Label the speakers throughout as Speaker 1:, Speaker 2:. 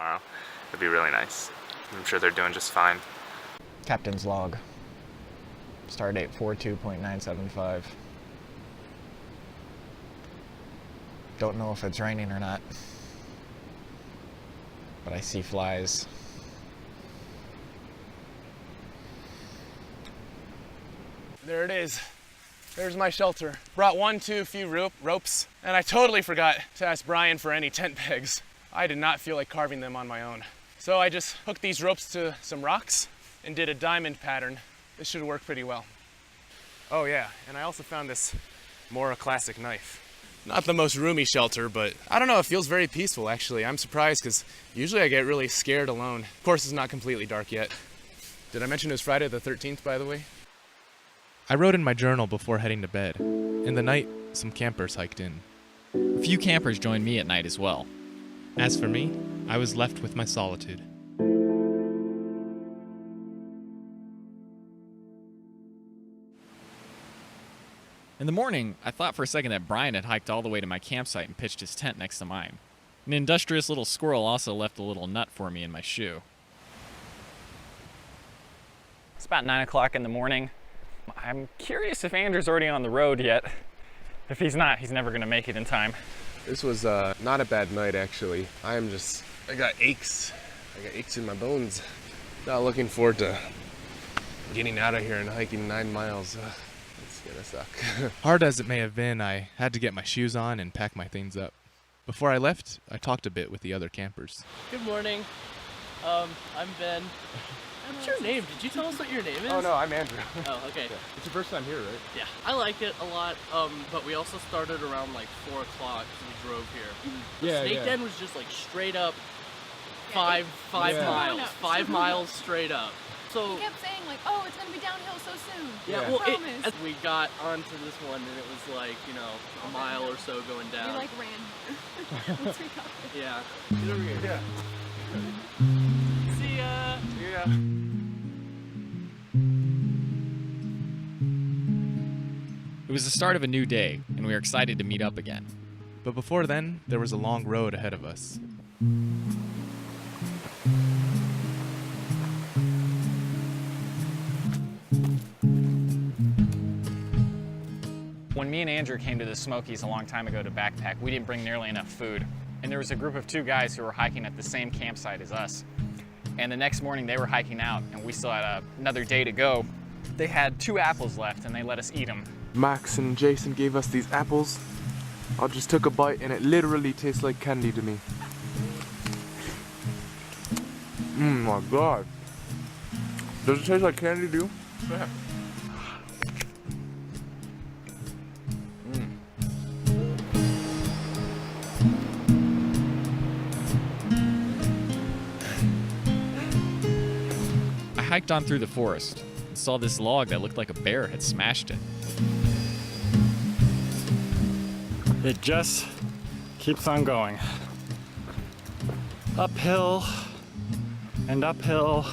Speaker 1: tomorrow. It'd be really nice. I'm sure they're doing just fine.
Speaker 2: Captain's log. Stardate 42.975. Don't know if it's raining or not, but I see flies.
Speaker 3: There it is. There's my shelter. Brought few ropes, and I totally forgot to ask Brian for any tent pegs. I did not feel like carving them on my own. So I just hooked these ropes to some rocks and did a diamond pattern. This should work pretty well. Oh yeah, and I also found this Mora Classic knife. Not the most roomy shelter, but I don't know, it feels very peaceful actually. I'm surprised because usually I get really scared alone. Of course, it's not completely dark yet. Did I mention it was Friday the 13th, by the way?
Speaker 4: I wrote in my journal before heading to bed. In the night, some campers hiked in.
Speaker 5: A few campers joined me at night as well.
Speaker 4: As for me, I was left with my solitude.
Speaker 5: In the morning, I thought for a second that Brian had hiked all the way to my campsite and pitched his tent next to mine. An industrious little squirrel also left a little nut for me in my shoe. It's about 9 o'clock in the morning. I'm curious if Andrew's already on the road yet. If he's not, he's never gonna make it in time.
Speaker 3: This was not a bad night actually. I got aches. I got aches in my bones. Not looking forward to getting out of here and hiking 9 miles. It's gonna suck.
Speaker 4: Hard as it may have been, I had to get my shoes on and pack my things up. Before I left, I talked a bit with the other campers.
Speaker 6: Good morning. I'm Ben. What's your name? Did you tell us what your name is?
Speaker 3: Oh no, I'm Andrew.
Speaker 6: Oh, okay.
Speaker 3: Yeah. It's your first time here, right?
Speaker 6: Yeah, I like it a lot. But we also started around like 4 o'clock, so we drove here. The Snake Den was just like straight up five miles.
Speaker 7: No.
Speaker 6: 5 miles straight up. So
Speaker 7: He kept saying like, oh, it's gonna be downhill so soon.
Speaker 6: yeah,
Speaker 7: I
Speaker 6: well,
Speaker 7: promise.
Speaker 6: we got onto this one and it was like, a mile or so going
Speaker 7: We
Speaker 6: down.
Speaker 7: like ran. Once we got there.
Speaker 6: Yeah.
Speaker 3: Get over here. Yeah.
Speaker 6: See ya.
Speaker 3: Yeah.
Speaker 5: It was the start of a new day, and we were excited to meet up again.
Speaker 4: But before then, there was a long road ahead of us.
Speaker 5: When me and Andrew came to the Smokies a long time ago to backpack, we didn't bring nearly enough food. And there was a group of 2 guys who were hiking at the same campsite as us. And the next morning they were hiking out, and we still had another day to go. They had 2 apples left, and they let us eat them.
Speaker 8: Max and Jason gave us these apples. I just took a bite and it literally tastes like candy to me. My god. Does it taste like candy to you?
Speaker 3: Yeah.
Speaker 5: I hiked on through the forest and saw this log that looked like a bear had smashed it.
Speaker 9: It just keeps on going. Uphill and uphill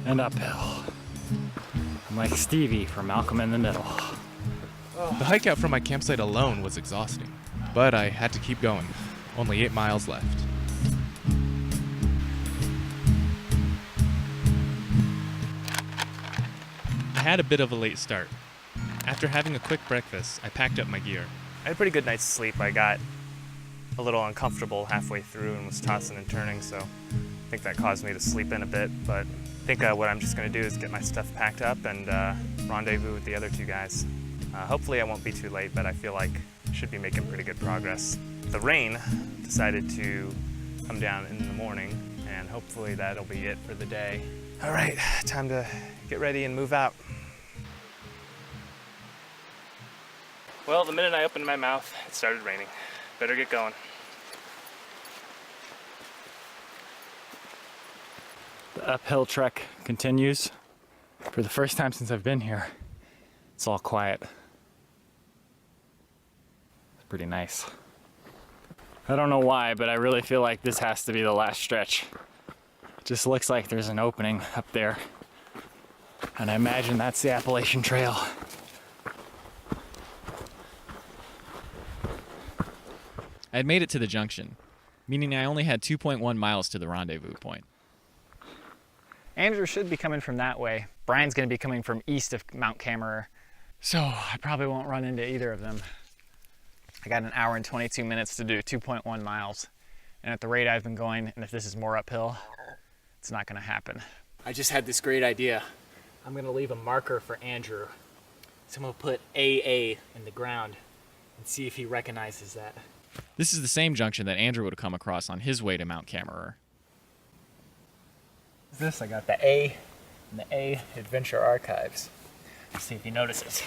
Speaker 9: and uphill. I'm like Stevie from Malcolm in the Middle.
Speaker 4: The hike out from my campsite alone was exhausting, but I had to keep going. Only 8 miles left. I had a bit of a late start. After having a quick breakfast, I packed up my gear.
Speaker 1: I had a pretty good night's sleep. I got a little uncomfortable halfway through and was tossing and turning, so I think that caused me to sleep in a bit. But I think what I'm just going to do is get my stuff packed up and rendezvous with the other 2 guys. Hopefully I won't be too late, but I feel like I should be making pretty good progress. The rain decided to come down in the morning, and hopefully that'll be it for the day. All right, time to get ready and move out. Well, the minute I opened my mouth, it started raining. Better get going.
Speaker 9: The uphill trek continues. For the first time since I've been here, it's all quiet. It's pretty nice. I don't know why, but I really feel like this has to be the last stretch. It just looks like there's an opening up there. And I imagine that's the Appalachian Trail.
Speaker 5: I had made it to the junction,
Speaker 9: meaning I only had 2.1 miles to the rendezvous point. Andrew should be coming from that way. Brian's going to be coming from east of Mount Camerer, so I probably won't run into either of them. I got an hour and 22 minutes to do 2.1 miles, and at the rate I've been going, and if this is more uphill, it's not going to happen.
Speaker 10: I just had this great idea. I'm going to leave a marker for Andrew. So I'm going to put AA in the ground and see if he recognizes that.
Speaker 9: This is the same junction that Andrew would have come across on his way to Mount Camerer.
Speaker 10: This, I got the A and the A Adventure Archives. Let's see if he notices.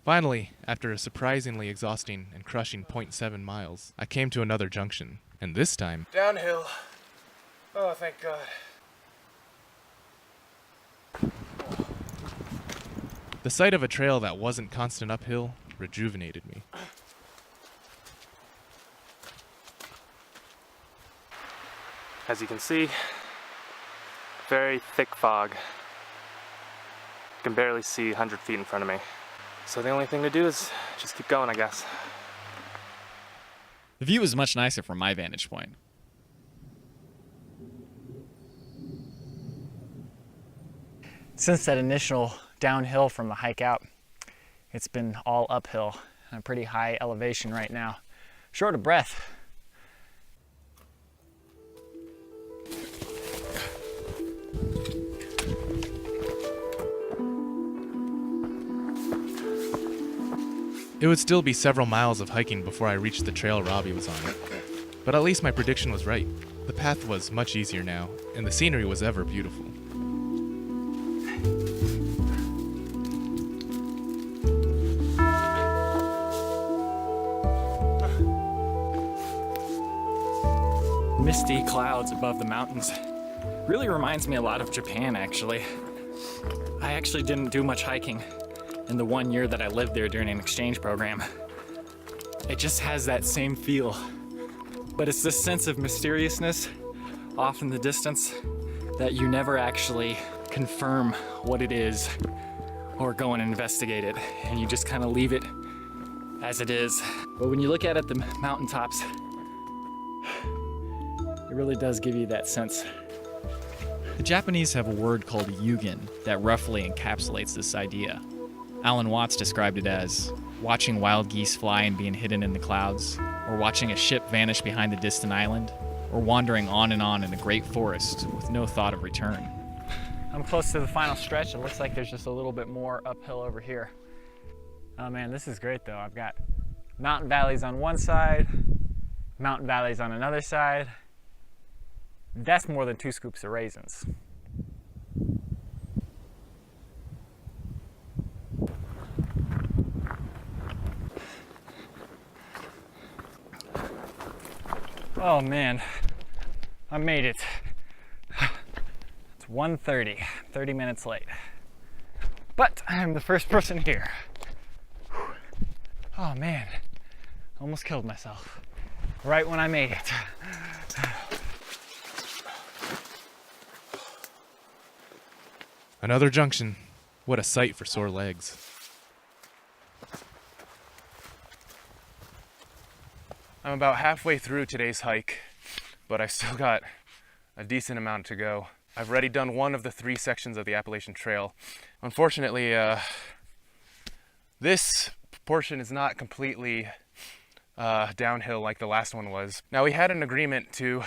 Speaker 4: Finally, after a surprisingly exhausting and crushing 0.7 miles, I came to another junction, and this time...
Speaker 3: Downhill. Oh, thank God.
Speaker 4: The sight of a trail that wasn't constant uphill rejuvenated me.
Speaker 1: As you can see, very thick fog. You can barely see 100 feet in front of me. So the only thing to do is just keep going, I guess.
Speaker 9: The view is much nicer from my vantage point. Since that initial downhill from the hike out, it's been all uphill and a pretty high elevation right now. Short of breath.
Speaker 4: It would still be several miles of hiking before I reached the trail Robbie was on. But at least my prediction was right. The path was much easier now, and the scenery was ever beautiful.
Speaker 9: Misty clouds above the mountains. Really reminds me a lot of Japan, actually. I actually didn't do much hiking in the 1 year that I lived there during an exchange program. It just has that same feel. But it's this sense of mysteriousness off in the distance that you never actually confirm what it is or go and investigate it, and you just kind of leave it as it is. But when you look at it, the mountaintops, it really does give you that sense. The Japanese have a word called yugen that roughly encapsulates this idea. Alan Watts described it as watching wild geese fly and being hidden in the clouds, or watching a ship vanish behind a distant island, or wandering on and on in a great forest with no thought of return. I'm close to the final stretch. It looks like there's just a little bit more uphill over here. Oh man, this is great though. I've got mountain valleys on one side, mountain valleys on another side. That's more than 2 scoops of raisins. Oh man, I made it. It's 1:30, 30 minutes late. But I'm the first person here. Oh man, almost killed myself. Right when I made it.
Speaker 4: Another junction. What a sight for sore legs.
Speaker 3: I'm about halfway through today's hike, but I still got a decent amount to go. I've already done one of the 3 sections of the Appalachian Trail. Unfortunately, this portion is not completely downhill like the last one was. Now, we had an agreement to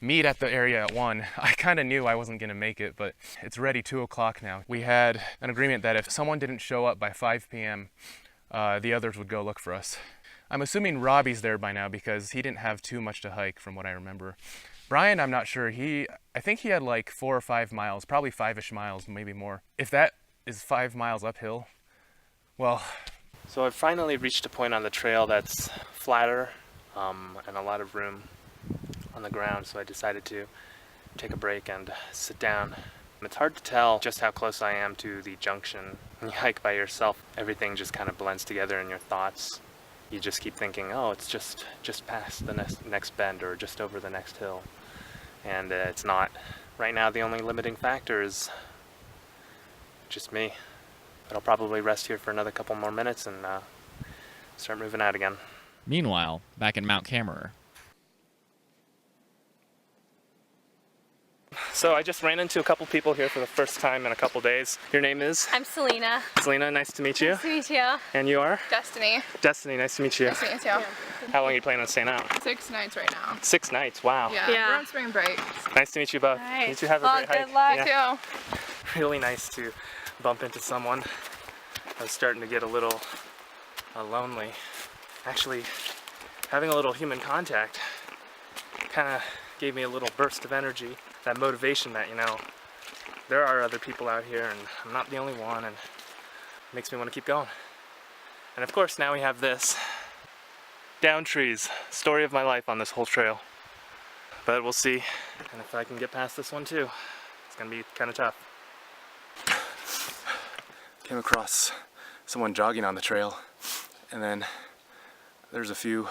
Speaker 3: meet at the area at 1. I kind of knew I wasn't gonna make it, but it's already 2 o'clock now. We had an agreement that if someone didn't show up by 5 p.m., the others would go look for us. I'm assuming Robbie's there by now because he didn't have too much to hike from what I remember. Brian, I'm not sure. I think he had like 4 or 5 miles, probably 5-ish miles, maybe more. If that is 5 miles uphill, well. So I've finally reached a point on the trail that's flatter and a lot of room on the ground, so I decided to take a break and sit down. It's hard to tell just how close I am to the junction. When you hike by yourself, everything just kind of blends together in your thoughts. You just keep thinking, oh, it's just past the next bend or just over the next hill. And it's not. Right now, the only limiting factor is just me. But I'll probably rest here for another couple more minutes and start moving out again.
Speaker 11: Meanwhile, back in Mount Camerer.
Speaker 1: So I just ran into a couple people here for the first time in a couple days. Your name is?
Speaker 12: I'm Selena.
Speaker 1: Selena, nice to meet you.
Speaker 12: Nice to meet you.
Speaker 1: And you are?
Speaker 12: Destiny.
Speaker 1: Destiny, nice to meet you.
Speaker 12: Nice to meet you.
Speaker 1: How long are you planning on staying out?
Speaker 12: 6 nights right now.
Speaker 1: 6 nights, wow.
Speaker 12: Yeah. We're on spring break.
Speaker 1: Nice to meet you both.
Speaker 12: Nice.
Speaker 1: You two have a great hike.
Speaker 12: Good luck.
Speaker 1: Yeah. Really nice to bump into someone. I was starting to get a little lonely. Actually, having a little human contact kind of gave me a little burst of energy, that motivation that, you know, there are other people out here and I'm not the only one, and it makes me want to keep going. And of course now we have this. Down trees, story of my life on this whole trail. But we'll see, and if I can get past this one too. It's gonna be kind of tough.
Speaker 13: Came across someone jogging on the trail, and then there's a few